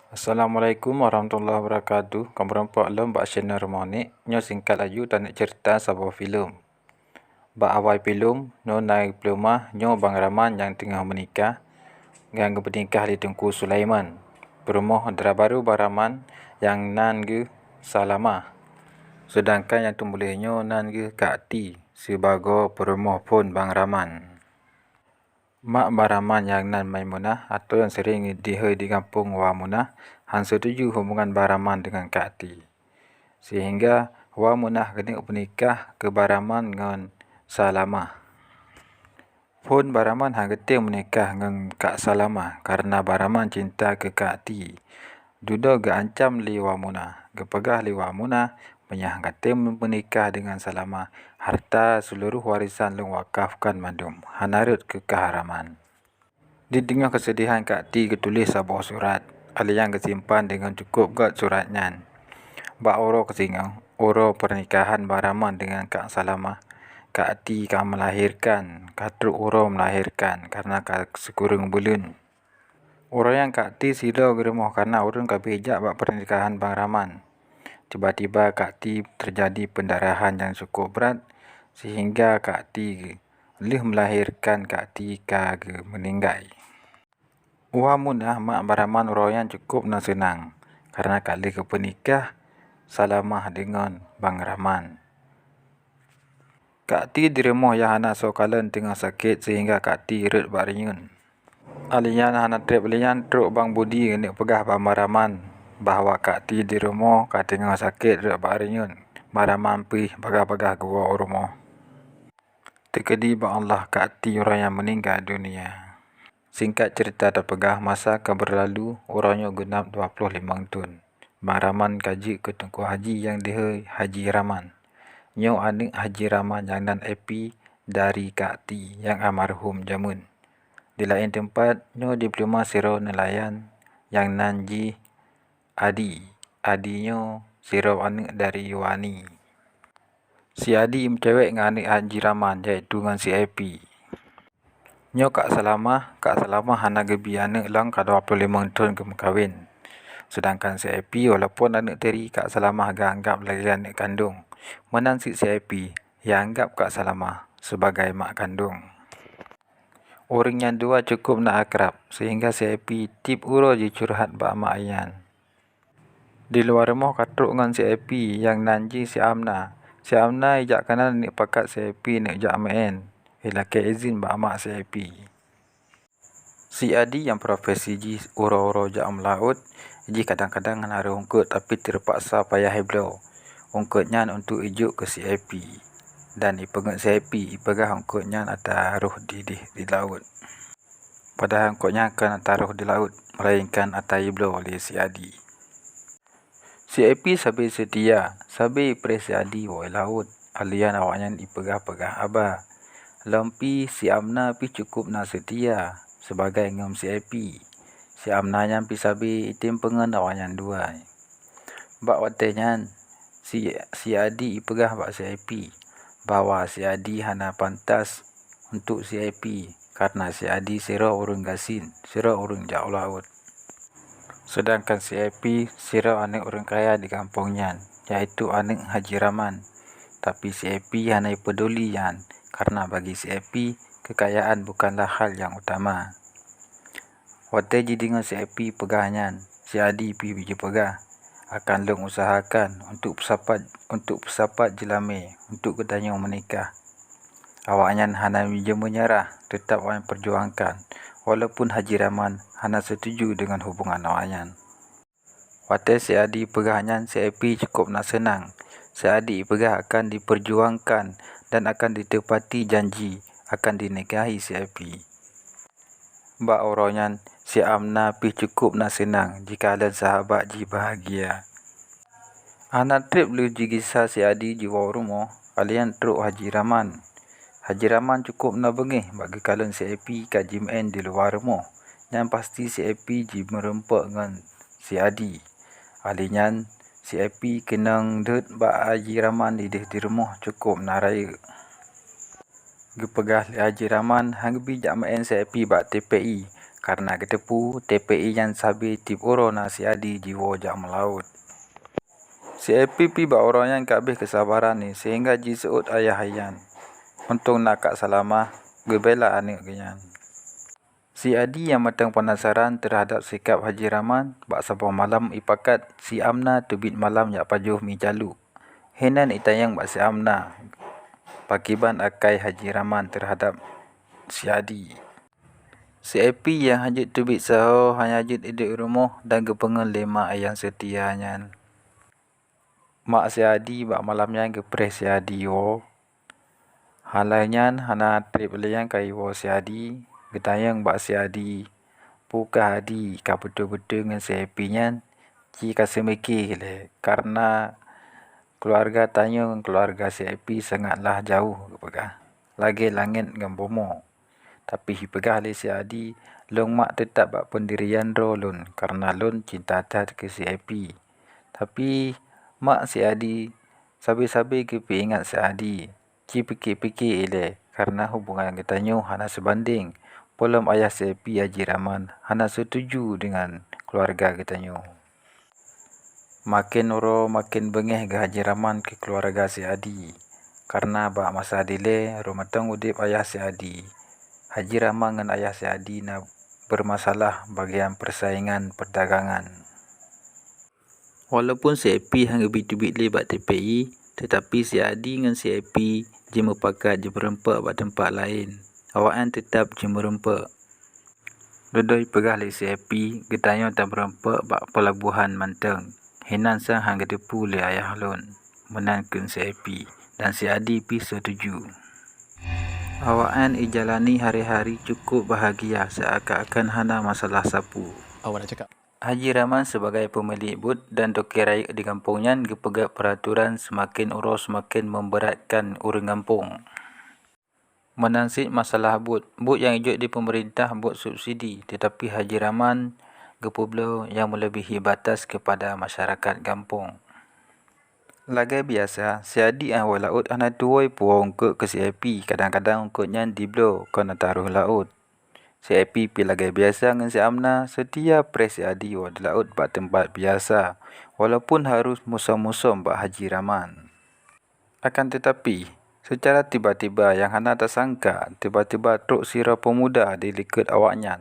Assalamualaikum warahmatullahi wabarakatuh. Kamperempak lem bak channel Remonik. Nyo singkat laju dan cerita sebuah filem. Bak awal filem, no naik pelumah nyo Bang Rahman yang tengah menikah dengan bernikah di Tengku Sulaiman. Berumah dera baru Bang Rahman yang nan ge Salamah. Sedangkan yang tumbolehnya nan ge Kak Ti sebagai perumah pun Bang Rahman. Mak Bang Rahman yang nan Maimunah atau yang sering dihei di kampung Wamunah han setuju hubungan Bang Rahman dengan Kak Ti. Sehingga Wamunah kena bernikah ke Bang Rahman dengan Salamah. Pun Bang Rahman han getih menikah dengan Kak Salamah karena Bang Rahman cinta ke Kak Ti. Duda ge ancam li Wamunah, ge pegah li Wamunah menyah getih menikah dengan Salamah. Harta seluruh warisan long wakafkan mandum, hanarut ke Kaharaman. Di tengah kesedihan Kak Ti ketulis sebuah surat. Aliang kesimpan dengan cukup gat suratnya. Bak oro kesinga, oro pernikahan Bang Rahman dengan Kak Salamah. Kak Ti kan melahirkan, katruk oro melahirkan karena sekurang bulan. Orang yang Kak Ti sila geremah karena orang kabejak bak pernikahan Bang Rahman. Tiba-tiba Kak Ti terjadi pendarahan yang cukup berat sehingga Kak Ti leh melahirkan Kak Ti ke meninggal. Wamunah mak Bang Rahman orang yang cukup nak senang karena kali ke penikah Salamah dengan Bang Rahman. Kak Ti di rumah yang anak sokalan tengah sakit sehingga Kak Ti ret bak renyun. Alian anak trip alian truk Bang Budi kena pegah Bang Rahman bahawa Kak Ti di rumah Kak tengah sakit ret bak renyun. Bang Rahman pergi pegah-pegah ke rumah. Terkedi bak Allah Kak Ti orang yang meninggal dunia. Singkat cerita terpegah masa akan berlalu orangnya genap 25 tahun. Bang Rahman kaji ke Tengku Haji yang dihei Haji Rahman. Nyo anak Haji Rahman yang nan AP dari Kak Ti yang almarhum jamun. Di lain tempat, nyo diploma siro nelayan yang nan ji Adi. Adinyo siro anak dari Wani. Si Adi cewek dengan anak Haji Rahman iaitu dengan si AP. Nyo Kak Salamah hana gebi anak lang ka 25 tahun ke kawin. Sedangkan si AP walaupun anak teri Kak Salamah anggap lagi anak kandung. Menan si AP yang anggap Kak Salamah sebagai mak kandung. Orang yang dua cukup nak akrab sehingga si AP tip uro je curhat bak mak ayan. Di luar rumah katruk dengan si AP yang nanji si Amna. Si Amna ijak kanan ni pakat si AP nak jak main. Ilake izin bak mak si AP. Si Adi yang profesi ji uro-uro jak melaut, ji kadang-kadang nara ungkut tapi terpaksa payah heblo. Ungkutnya untuk ijuk ke si AP. Dan ipengat si AP, ipegah ungkutnya taruh di laut. Padahal ungkutnya akan taruh di laut, melainkan iblo oleh si Adi. Si AP sabi setia, sabi pre si Adi woi laut. Alian awaknya ipegah-pegah abah. Lempi si Amna pi cukup nak setia sebagai ngam si AP. Si Amna yang pi sabi itim pengen awaknya dua. Bak watenya si Adi ipegah bak si AP bahwa si Adi hana pantas untuk si AP karena si Adi sira urang gasin, sira urang jak laut. Sedangkan si AP sira anak orang kaya di kampungnya, yaitu anak Haji Rahman. Tapi si AP hana peduli yan karena bagi si AP kekayaan bukanlah hal yang utama. Wate ji dengan si AP pegahnya, si Adi pi biji pegah akan long usahakan untuk pesapat jelame untuk ketanya menikah. Awaknya hana je menyerah, tetap awaknya perjuangkan walaupun Haji Rahman hana setuju dengan hubungan awaknya. Wate si Adi pegahnya si AP cukup nak senang. Si Adi pegah akan diperjuangkan dan akan ditepati janji akan dinikahi si AP. Mbak orangnya si Amna pi cukup nak senang jika ada sahabat ji bahagia. Anak trip lu ji kisah si Adi jiwa rumah kalian truk Haji Rahman. Haji Rahman cukup nak bengih bagi kalian si AP kaji main di luar rumah. Yang pasti si AP ji merempak dengan si Adi. Alinya si AP kenang dut bak Haji Rahman di rumah cukup nak raya. Gepegah Haji Rahman hang bijak main si AP bak TPI karena ketepu TPI yang sabi tip oro na si Adi jiwo jak melaut. Si Epi pi bak orang yang kabeh kesabaran ni sehingga ji seut ayah hayan. Untung nak kak salamah gebela anak kenyan. Si Adi yang matang penasaran terhadap sikap Haji Rahman bak sabah malam ipakat si Amna tubit malam yak pajuh mi jalu. Henan itayang bak si Amna pakiban akai Haji Rahman terhadap si Adi. Si Epi yang hajut tubit saho hanya hajut hidup rumah dan gepengen lema ayang setianya. Mak si Adi bak malam yang gepres si Adi wo. Halanyan hana trip liang kai wo si Adi. Getayang bak si Adi. Puka Adi ka betul-betul dengan si Epi nyan. Ci kasih mikir le. Karena keluarga tanyung keluarga si Epi sangatlah jauh kepegah. Lagi langit dengan bomo. Tapi hipegah le si Adi. Long mak tetap bak pendirian ro lun. Karena lun cinta tat ke si Epi. Tapi mak si Adi sabi-sabi kepi ingat si Adi. Ci pikir-pikir ile karena hubungan kita nyu hana sebanding. Belum ayah si Epi Haji Rahman hana setuju dengan keluarga kita nyu. Makin oro makin bengeh ke Haji Rahman ke keluarga si Adi. Karena bak masa dile rumatang udip ayah si Adi. Haji Rahman dengan ayah si Adi na bermasalah bagian persaingan perdagangan. Walaupun si Epi hang gebit-gebit le bak TPI, tetapi si Adi dengan si Epi je mepakat je berempak bak tempat lain. Awak tetap je merempak. Dodoi pegah le si Epi getanyo tak berempak bak pelabuhan Manteng. Henan sang hang gedepu le ayah lun. Menankeun si Epi dan si Adi pi setuju. Awak ijalani hari-hari cukup bahagia seakan-akan hana masalah sapu. Awak nak cakap? Haji Rahman sebagai pemilik but dan toke rakyat di kampungnya gepegak peraturan semakin urus semakin memberatkan urang kampung. Menangsit masalah but yang hijau di pemerintah but subsidi tetapi Haji Rahman gepublo yang melebihi batas kepada masyarakat kampung. Lagai biasa, si Adi awal laut ana tuoi puang ke si Epi kadang-kadang ungkutnya diblo kena taruh laut. Si Epi pi lagai biasa dengan si Amna setia pres si Adi di laut bak tempat biasa walaupun harus musuh-musuh bak Haji Rahman. Akan tetapi, secara tiba-tiba yang hana tak sangka tiba-tiba truk sira pemuda diliket awaknya.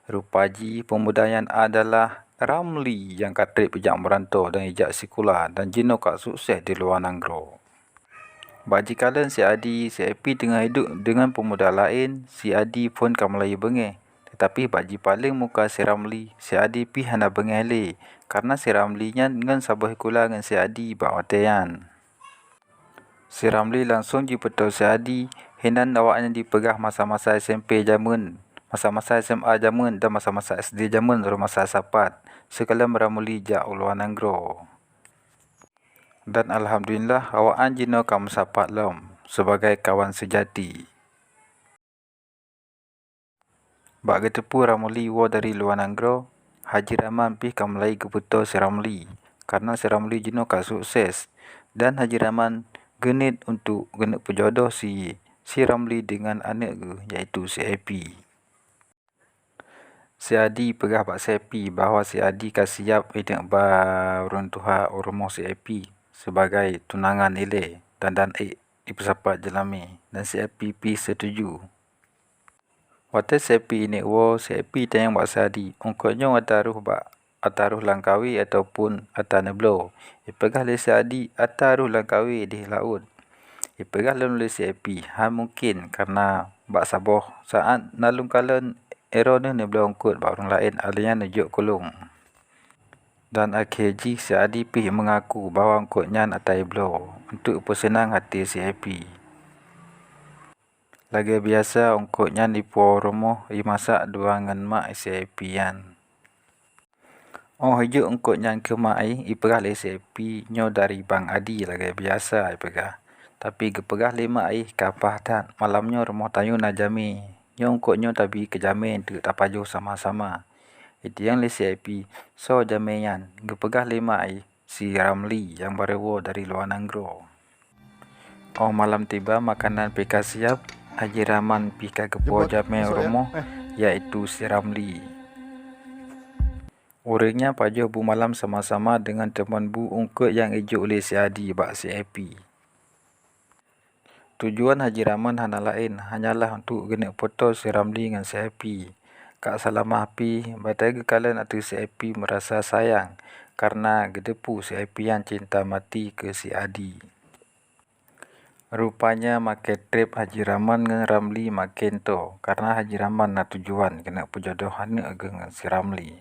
Rupaji pemuda yang adalah Ramli yang katrip ijak merantau dan ijak sekolah dan jino kak sukses di luar negara. Bajikalan si Adi, si Epi tengah hidup dengan pemuda lain, si Adi pun kan Melayu bengeh. Tetapi baji paling muka si Ramli, si Adi pi hana bengeh le. Karena si Ramli nyan dengan sabah kula dengan si Adi bak watean. Si Ramli langsung jipetau si Adi, henan awaknya dipegah masa-masa SMP jaman, masa-masa SMA jaman dan masa-masa SD jaman rumah sapat. Sekalam Ramli jak luar negara. Dan Alhamdulillah awak jino kamu sapat lom sebagai kawan sejati. Bak getepu Ramli wo dari luar negara, Haji Rahman pi kam lai keputo si Ramli. Karena si Ramli jino ka sukses dan Haji Rahman genit untuk genit pejodoh si Ramli dengan anak yaitu si Epi. Si Adi pegah bak si Epi bahawa si Adi ka siap hidup beruntuha rumah si Epi sebagai tunangan ile dan ipesapat jelami dan si Epi pi setuju. Waktu si Epi ini si Epi tayang bak si Adi ungkutnya ataruh langkawi ataupun ataneblo. Ipegah le si Adi ataruh langkawi di laut. Ipegah le si Epi mungkin karena bak saboh saat nalung kalen ero ni neblo ungkut bak orang lain alian nujuk kulung. Dan akhirnya si Adi pi mengaku bahawa ungkutnya atai blo untuk persenang hati si Epi. Lagi biasa ungkutnya di puau rumah masak dua dengan mak si Epi yan. Hijuk ungkutnya ke mak ipegah le si Epi nyo dari Bang Adi lagi biasa ipegah. Tapi gepegah le mak kapah tak malamnya rumah tayu nak jami. Nyo ungkutnya tabi kejamin tu tapajuh sama-sama. Itu yang le si Epi so jamian gepegah lima si Ramli yang baru dari luar negara. Malam tiba makanan pika siap, Haji Rahman pika kepo jame rumah iaitu si Ramli. Orangnya pajuh bu malam sama-sama dengan teman bu ungkut yang ijuk oleh si Adi bak si Happy. Tujuan Haji Rahman hana lain hanyalah untuk genek foto si Ramli dengan si Happy. Kak selama api, batai kalian atau si Happy merasa sayang karena gedepu si Happy yang cinta mati ke si Adi. Rupanya makin trip Haji Rahman dengan Ramli makin to karena Haji Rahman na tujuan kena perjodohan dengan si Ramli.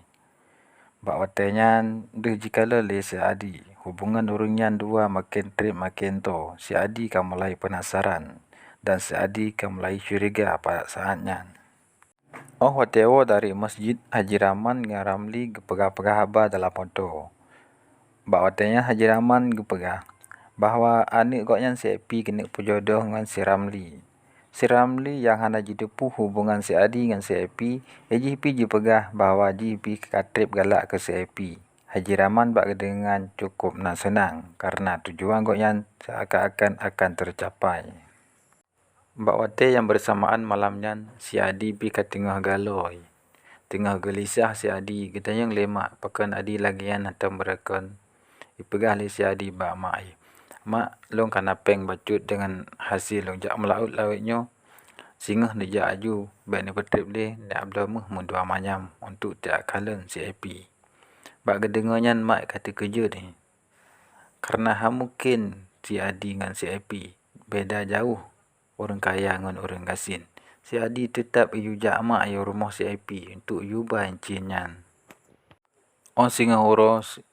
Bak watenya deh jikala le si Adi. Hubungan orangnya dua makin trip makin to. Si Adi kan mulai penasaran dan si Adi kan mulai curiga pada saatnya. Oh watewo dari masjid Haji Rahman dengan Ramli gepegah-pegah haba dalam foto. Bak watenya Haji Rahman gepegah bahwa anik koknya si Happy kena perjodoh dengan si Ramli. Si Ramli yang hana jidepu hubungan si Adi dengan si Happy, Haji pegah bahwa Haji katrip galak ke si Happy. Haji Rahman bak dengan cukup nak senang karena tujuan koknya seakan-akan akan tercapai. Bak wate yang bersamaan malamnya si Adi pi ke tengah galoi. Tengah gelisah si Adi kita yang lemak pakan Adi lagian atau merekon. Ipegah le si Adi bak mak. Mak long kana peng bacut dengan hasil long jak melaut lawetnya singah ni jak aju baik ni petrip le nak abdamah mundua manyam untuk tak kalen si Happy. Bak kedengarnya mak kata kerja ni karena mungkin si Adi dengan si Happy beda jauh orang kaya dengan orang gasin. Si Adi tetap iu jak mak ayo rumah si Happy untuk iu bahan cinyan. On singah horos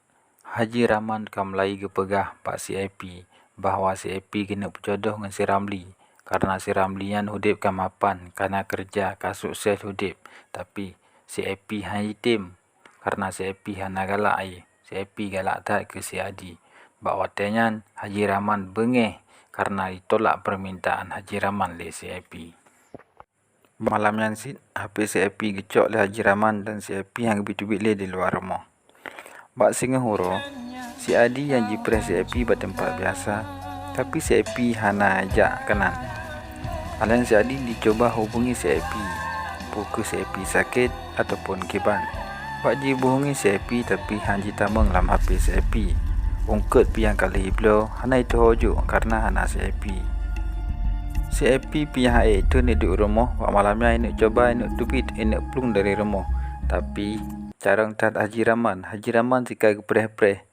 Haji Rahman kan mulai gepegah pak si Happy bahwa si Happy kena berjodoh dengan si Ramli karena si Ramli yang hudip kan mapan karena kerja kan sukses hudip tapi si Happy hanya tim karena si Happy hana galak si Happy galak tak ke si Adi. Bak watenya Haji Rahman bengeh karena ditolak permintaan Haji Rahman le si Happy. Malamnya si HP si Happy gecok le Haji Rahman dan si Happy yang gebit-gebit le di luar rumah. Bak singa huro, si Adi yang jipres si Happy bertempat biasa, tapi si Happy hana ajak kenan. Alian si Adi dicoba hubungi si Happy, pukul si Happy sakit ataupun kiban. Bak hubungi si Happy tapi hanji tamang dalam HP si Happy. Ungkut pi yang kali iblo, hana itu hojuk karena hana si Happy. Si Happy pi yang itu ni di rumah, bak malamnya ini coba ini tubit ini plung dari rumah, tapi carang tat Haji Rahman jika gepreh-preh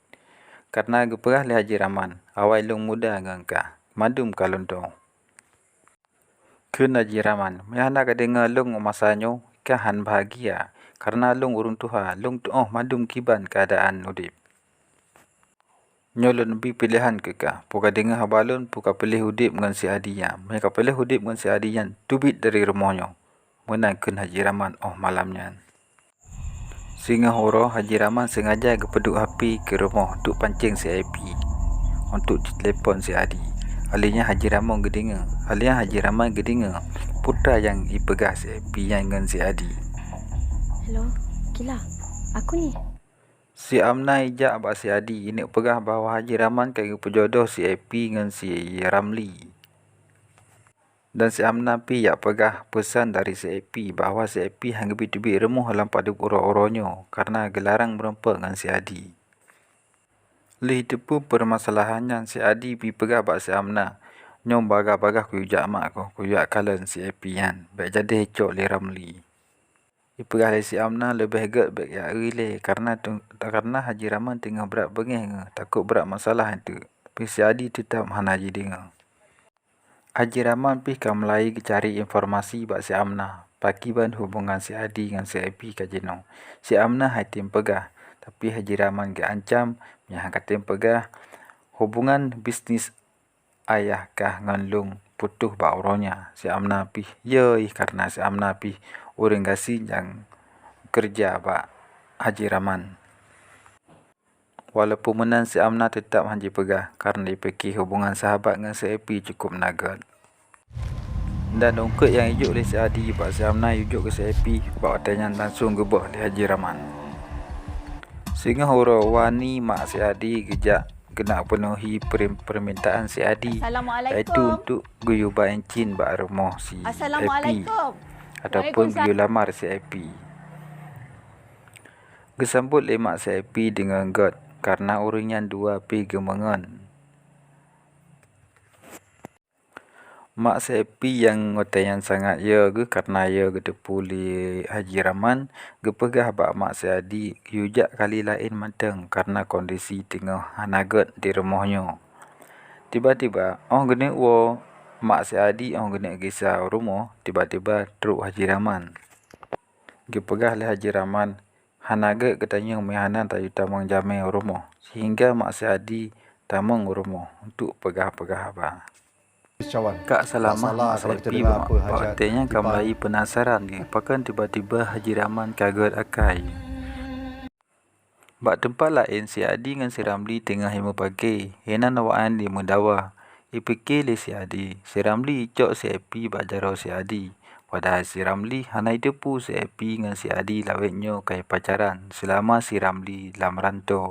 karena geperah le Haji Rahman awal long muda ngangka madum kalondong kun Haji Rahman mehana kadenga long masanyo kahan bahagia karena long urung tuha long tuoh madum kiban keadaan udip nyolon lebih pilihan kekah puka denga habalon puka pilih udip dengan si Adinya mereka pilih udip dengan si Adinya tubit dari rumahnya menang kun Haji Rahman malamnya. Singa horo Haji Rahman sengaja gepeduk HP ke rumah untuk pancing si Happy untuk telefon si Adi. Alinya Haji Rahman gedengar putra yang ipegah si Happy yang dengan si Adi. Hello, Kila, aku ni. Si Amna ijak bak si Adi ini pegah bahawa Haji Rahman kaya perjodoh si Happy dengan si Ramli. Dan si Amna pi yak pegah pesan dari si Happy bahawa si Happy hang gebit-gebit remuh dalam pada uro-uronyo karena gelarang berempak dengan si Adi. Lih tepu permasalahannya si Adi pi pegah bak si Amna. Nyom bagah-bagah kuyujak mak ko, kuyujak kalen si Happy yan. Baik jadi hecok le Ramli. Ipegah le si Amna lebih get baik yak rile karena Haji Rahman tengah berat bengeh takut berat masalah itu. Tapi si Adi tetap hana Haji dengar. Haji Rahman pi kan mulai cari informasi bak si Amna. Pakiban hubungan si Adi dengan si Happy kajeno. Si Amna haitim pegah. Tapi Haji Rahman ke ancam. Yang katim pegah. Hubungan bisnis ayah kah nganlung putuh bak uronya. Si Amna pi. Yoi karena si Amna pi orang gasing yang kerja bak Haji Rahman. Walaupun menang si Amna tetap hanji pegah karena dipikir hubungan sahabat dengan si Happy cukup nagat. Dan ungkut yang ijuk oleh si Adi bak si Amna ijuk ke si Happy bak watanya langsung gebah oleh Haji Rahman. Sehingga hura wani mak si Adi gejak kena penuhi permintaan si Adi iaitu untuk guyuban encin bak rumah si Happy. ataupun pergi lamar si IP. Gesambut le mak si IP dengan God karena uringan dua pi gemengan. Mak si IP yang ngotayan sangat ya ge karena ya gedepu li Haji Rahman gepegah bak mak si Adi yujak kali lain mateng karena kondisi tengah hanaget di rumahnya. Tiba-tiba gene wo mak si Adi gene gisau rumah tiba-tiba truk Haji Rahman. Gepegah li Haji Rahman hanaget ketanya mihanan tayu tamang jame rumah sehingga mak si Adi tamang rumah untuk pegah-pegah apa. Kak selama mak Sepi artinya kamlai penasaran ni. Pakan tiba-tiba Haji Rahman kaget akai. Bak tempat lain si Adi dengan si Ramli tengah hima pagi. Hena nawaan di mendawa. Ipikir li si Adi. Si Ramli cok si Epi bak jaro si Adi. Padahal si Ramli hanai depu si Epi dengan si Adi lawetnya kai pacaran selama si Ramli lam rantau.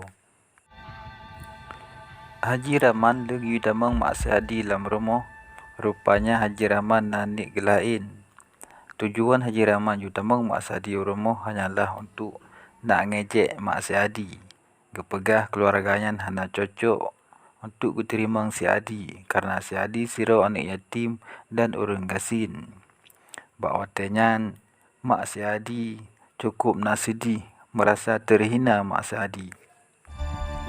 Haji Rahman lagi damang mak si Adi lam rumah. Rupanya Haji Rahman nanik gelain. Tujuan Haji Rahman damang mak si Adi rumah hanyalah untuk nak ngejek mak si Adi. Gepegah keluarganya hana cocok untuk diterima si Adi karena si Adi siro anak yatim dan orang gasin. Bak watenya mak si Adi cukup nak sedih merasa terhina mak si Adi.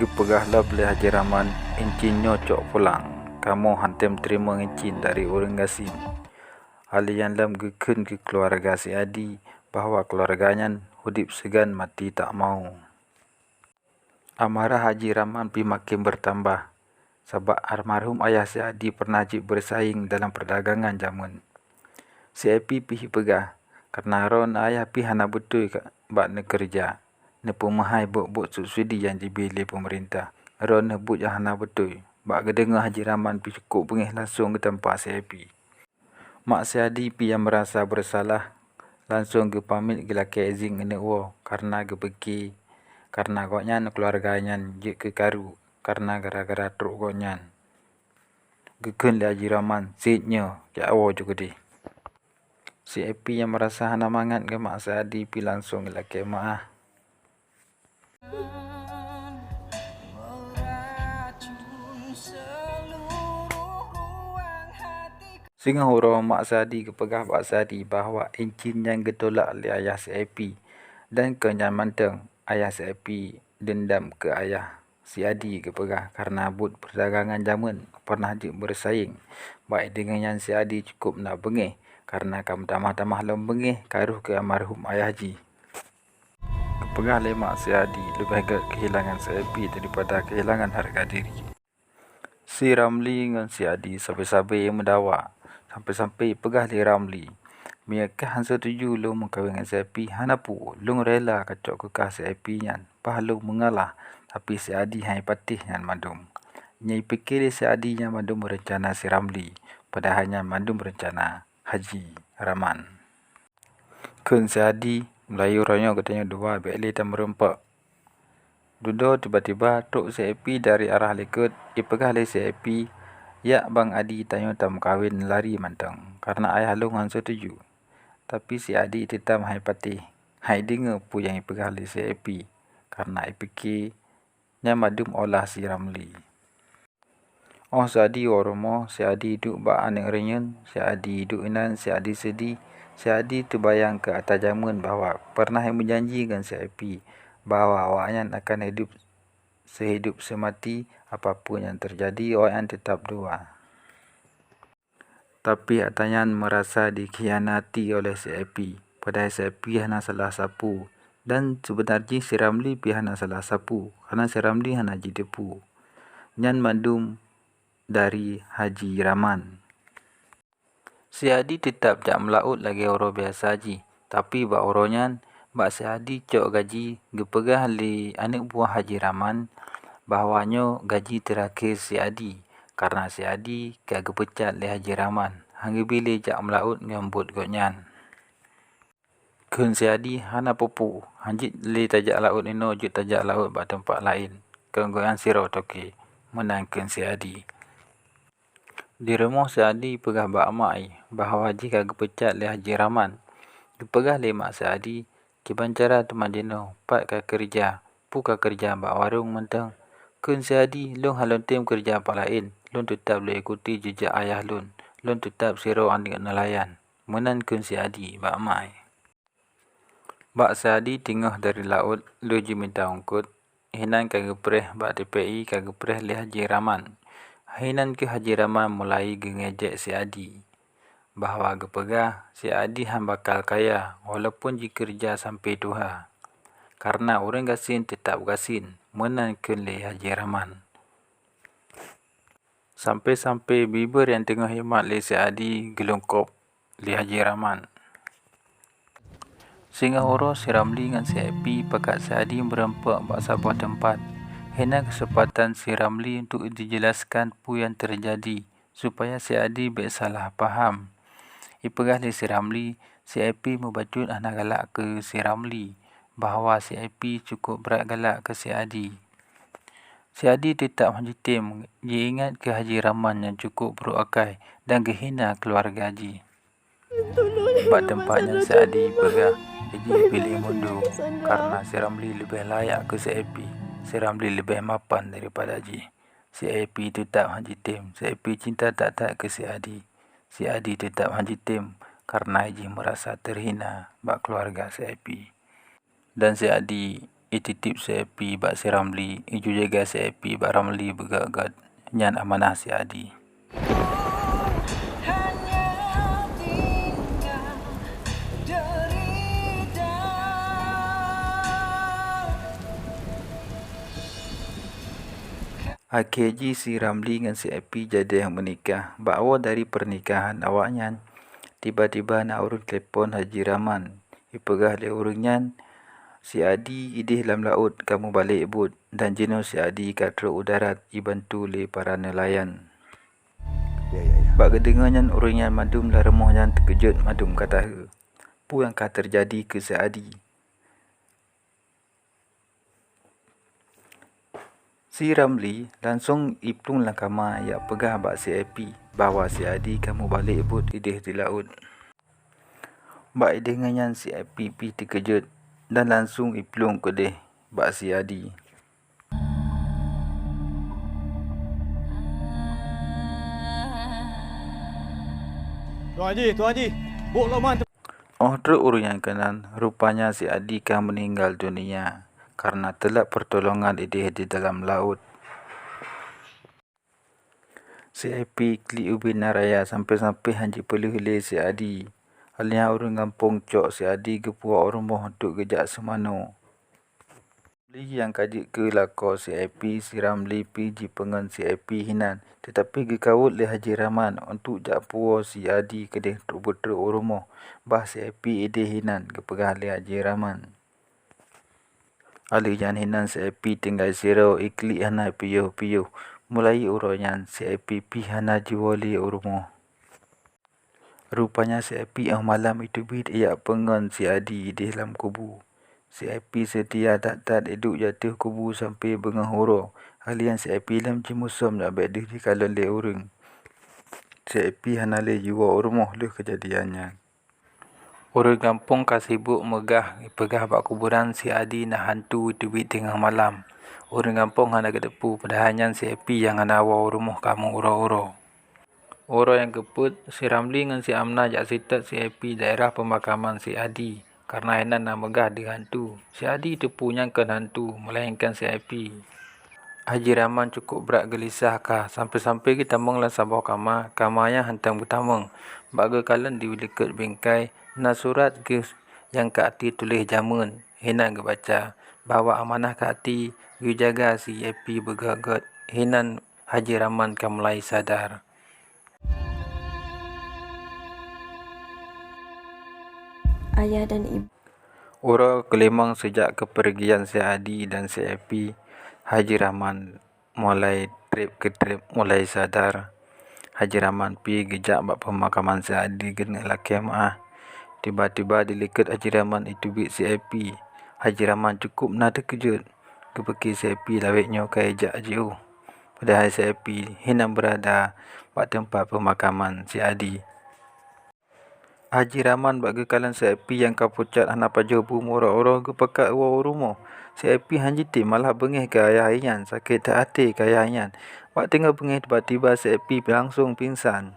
Gepegahlah beli Haji Rahman incin nyocok pulang. Kamu hantem terima incin dari orang gasin. Halian lam geken ke keluarga si Adi bahwa keluarganya hudip segan mati tak mau. Amarah Haji Rahman pi makin bertambah sebab almarhum ayah si Adi pernah bersaing dalam perdagangan jamun. Si Epi pi pegah karena ron ayah pi hana betul bak ne kerja. Ne pemahai buk-buk subsidi yang dibeli pemerintah. Ron nebut yang hana betul. Bak gedengar Haji Rahman pi cukup bengih langsung ke tempat si Epi. Mak si Adi pi yang merasa bersalah langsung ke pamit ke laki izin ngene wo karena gepeki karena goknya keluarganya je ke karu karena gara-gara truk goknya. Geken li Haji Rahman sitnya jawo juga deh. Si Epi yang merasa hana mangat ke mak si Adi pi langsung ke laki maah. Singa huro mak Sadi kepegah Pak Sadi bahawa incin yang getolak oleh ayah si Epi dan kenyaman manteng ayah si Epi dendam ke ayah si Adi kepegah karena but perdagangan jamun pernah bersaing baik dengan yang si Adi cukup nak bengih karena kamu tamah-tamah lem bengih karuh ke almarhum ayah Haji. Kepegah lemak si Adi lebih agak kehilangan si Epi daripada kehilangan harga diri. Si Ramli dengan si Adi sampai-sampai mendawa. Sampai-sampai pegah li Ramli. Miakah han setuju lu mengkawin dengan si Epi. Hana pu, lu rela kacok kekah si Epi nyan. Pah lu mengalah. Tapi si Adi hai patih nyan mandum. Nyai pikir si Adi nyan mandum berencana si Ramli. Padahal nyan mandum berencana Haji Rahman. Kun si Adi, Melayu ronyo katanya dua beli tam merempak. Dudo tiba-tiba truk si Epi dari arah Lekut. Ipegah li si Epi. Ya Bang Adi tanya tam kawin lari mantang karena ayah lu ngan setuju. Tapi si Adi tetap hai patih. Hai dengar pu yang ipegah li si Epi karena ipiki nya madum olah si Ramli. Si Adi oromo, si Adi duk bak anek renyen, si Adi duk inan, si Adi sedih. Si Adi terbayang ke atas jamun bahawa pernah berjanji dengan si Epi bahawa awaknya akan hidup sehidup semati apapun yang terjadi awaknya tetap dua. Tapi katanya merasa dikhianati oleh si Epi. Padahal si Epi hanya salah sapu. Dan sebenarnya si Ramli pi hanya salah sapu. Karena si Ramli hanya jidepu. Nyan mandum dari Haji Rahman. Si Adi tetap jak melaut lagi orang biasa Haji. Tapi bak orangnya bak si Adi cok gaji gepegah li anak buah Haji Rahman bahawanya gaji terakhir si Adi karena si Adi kagak pecat li Haji Rahman hangga bila jak melaut ngambut goknya. Kun si Adi hana pupu hanjit li tajak laut ino juk tajak laut bak tempat lain kun goknya siro toke menang kun si Adi. Di rumah si Adi pegah bak amai bahawa Haji kagak pecat li Haji Rahman Gepegah le mak si Adi, kibancara teman dino, pat ka kerja, puka kerja mbak warung menteng. Kun si Adi, long halon tim kerja pak lain, long tetap le ikuti jejak ayah long tetap siro dengan nelayan. Menan kun si Adi, mbak mai. Mbak si Adi tingah dari laut, lu ji minta ongkut. Hinan kagepreh mbak TPI kagepreh le Haji Rahman. Hinan ke Haji Rahman mulai gengejek si Adi. Bahwa gepegah si Adi han bakal kaya walaupun jika kerja sampai Tuha. Karena orang gasin tetap gasin, menan kun le Haji Rahman. Sampai-sampai biber yang tengah hemat le si Adi gelongkop le Haji Rahman. Sehingga horo si Ramli dengan si Happy pekat si Adi berempat bak sebuah tempat. Hena kesempatan si Ramli untuk dijelaskan apa yang terjadi supaya si Adi tak salah faham. Ipegah le si Ramli, si Happy membacut anak galak ke si Ramli bahawa si Happy cukup berat galak ke si Adi. Si Adi tetap menjitim, dia ingat ke Haji Rahman yang cukup beruakai dan kehina keluarga Haji. Bak tempatnya si Adi pegah, Haji pilih mundur karena si Ramli lebih layak ke si Happy. Si Ramli lebih mapan daripada Haji. Si Happy tetap menjitim, si Happy cinta tak ke si Adi. Si Adi tetap menjitim karena Haji merasa terhina bak keluarga si Happy. Dan si Adi ititip si Happy bak si Ramli, itu jaga si Happy bak Ramli begat-gat nyan amanah si Adi. Akhirnya si Ramli dengan si Happy jadi yang menikah. Bahawa dari pernikahan awaknya, tiba-tiba nak urut telefon Haji Rahman. Ipegah le urutnya, si Adi idih dalam laut, kamu balik but. Dan jenuh si Adi kat udarat, ibantu le para nelayan. Bak kedengarnya urutnya madum lah remohnya terkejut madum kata, apa yang kah terjadi ke si Adi? Si Ramli langsung iplung lah kamar yang pegah bak si Happy bahawa si Adi kamu balik but idih di laut. Bak dengannya si Happy terkejut dan langsung iplung ke deh bak si Adi. Tuan Haji, buk loman. Oh, terus urut yang kanan, rupanya si Adi kah meninggal dunia karena telah pertolongan idih di dalam laut. Si Happy klik ubin raya sampai-sampai Haji pelih le si Adi. Halnya orang kampung cok si Adi kepuak rumah untuk gejak semano. Beli yang kajik ke lako si Happy, si Ramli pergi pengen si Happy hinan. Tetapi gekawut le Haji Rahman untuk jak puas si Adi kedih betul rumah. Bah si Happy ide hinan kepegah le Haji Rahman. Ali jan hinan si Happy tinggal siro iklik hana piyuh-piyuh. Mulai uronya si Happy pi hana jiwa le rumah. Rupanya si Happy malam itu bid ia pengen si Adi di dalam kubu. Si Happy setia tak hidup jatuh kubu sampai bengah horo. Halian si Happy dalam cimusam nak bedih di kalon le urung. Si Happy hana le jiwa rumah le kejadiannya. Orang kampung kah sibuk megah pegah bak kuburan si Adi nak hantu itu bid tengah malam. Orang kampung hana kedepu padahalnya si Happy yang hana awal rumah kamu uro-uro. Orang yang keput, si Ramli dengan si Amna jak sitat si Happy daerah pemakaman si Adi. Karena enan nak megah di hantu. Si Adi tepunya kan hantu, melainkan si Happy. Haji Rahman cukup berat gelisah kah. Sampai-sampai kita menglah sabah kamarnya hantam ketamang. Baga kalian diwilikat bingkai. Na surat ke yang ke hati tulis jamun. Hinan ke baca. Bawa amanah ke hati. Yu jaga si Happy bergagat. Hinan Haji Rahman kan mulai sadar. Ayah dan ibu. Orang kelimang sejak kepergian si Adi dan si Happy, Haji Rahman mulai mulai sadar. Haji Rahman pi gejak bak pemakaman si Adi dengan laki maah. Tiba-tiba dilikat Haji Rahman itu bik si Happy. Haji Rahman cukup nak terkejut. Kepeki si Happy laweknya ke ejak jauh. Padahal si Happy hendak berada bak tempat pemakaman si Adi. Haji Rahman bagi kalian sepi yang kapucat hana pajobu murah-urah ge pekat wa rumo. Sepi hanjiti malah bengih ke ayah ian, sakit hati ke ayah ian. Wak tinggal bengih tiba-tiba sepi langsung pingsan.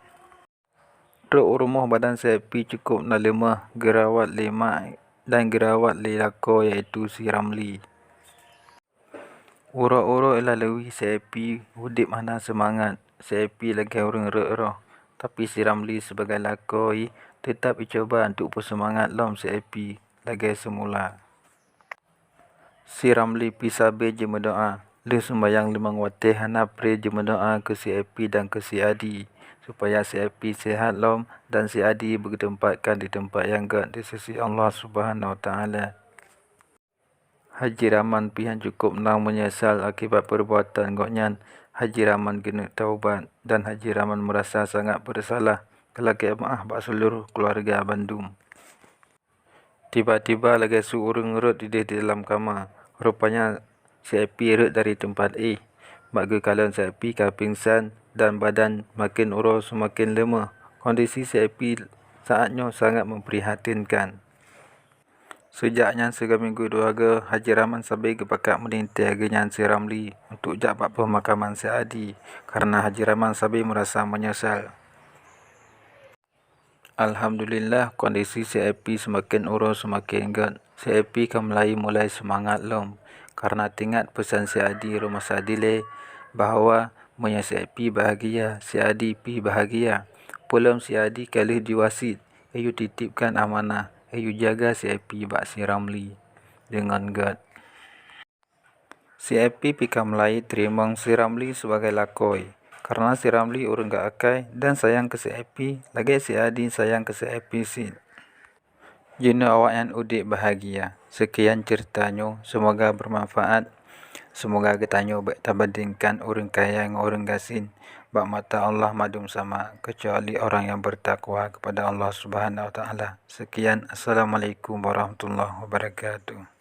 Truk rumah badan sepi cukup na lemah, gerawat lima dan gerawat lelako iaitu si Ramli. Uro-uro ila lewi sepi udip hana semangat, sepi lagi orang roh. Tapi si Ramli sebagai lakoi tetap dicoba untuk bersemangat lom sepi lagi semula. Si Ramli pi sabe je berdoa, le sembayang limang waktu hana pre je berdoa ke si Epi dan ke si Adi supaya si Epi sehat lom dan si Adi bertempatkan di tempat yang gak di sisi Allah Subhanahu Wa Taala. Haji Rahman pihan cukup nang menyesal akibat perbuatan goknyan. Haji Rahman kena taubat dan Haji Rahman merasa sangat bersalah. Kelaki maaf bak seluruh keluarga Bandung. Tiba-tiba lagi seorang rut di dalam kamar. Rupanya si Epi rut dari tempat Bagi kalian si Epi pingsan dan badan makin urus semakin lemah. Kondisi si Epi saatnya sangat memprihatinkan. Sejaknya sega minggu dua ke Haji Rahman sampai ke pakat menintai agenyan si Ramli untuk jabat pemakaman si Adi karena Haji Rahman sampai merasa menyesal. Alhamdulillah kondisi si Epi semakin urus semakin gad. Si Epi mulai semangat lom karena ingat pesan si Adi rumah sadile bahawa punya si Epi bahagia, si Adi pi bahagia. Pulang si Adi kali diwasit, ayu titipkan amanah. Ayu jaga si Epi bak si Ramli dengan gad. Si Epi pika mulai terima si Ramli sebagai lakoi. Karena si Ramli orang gak akai dan sayang ke si Epi, lagi si Adi sayang ke si Epi si. Jino awak yang udik bahagia. Sekian ceritanya, semoga bermanfaat. Semoga kita baik terbandingkan orang kaya dengan orang gasin. Bak mata Allah madum sama kecuali orang yang bertakwa kepada Allah Subhanahu Wa Taala. Sekian, Assalamualaikum warahmatullahi wabarakatuh.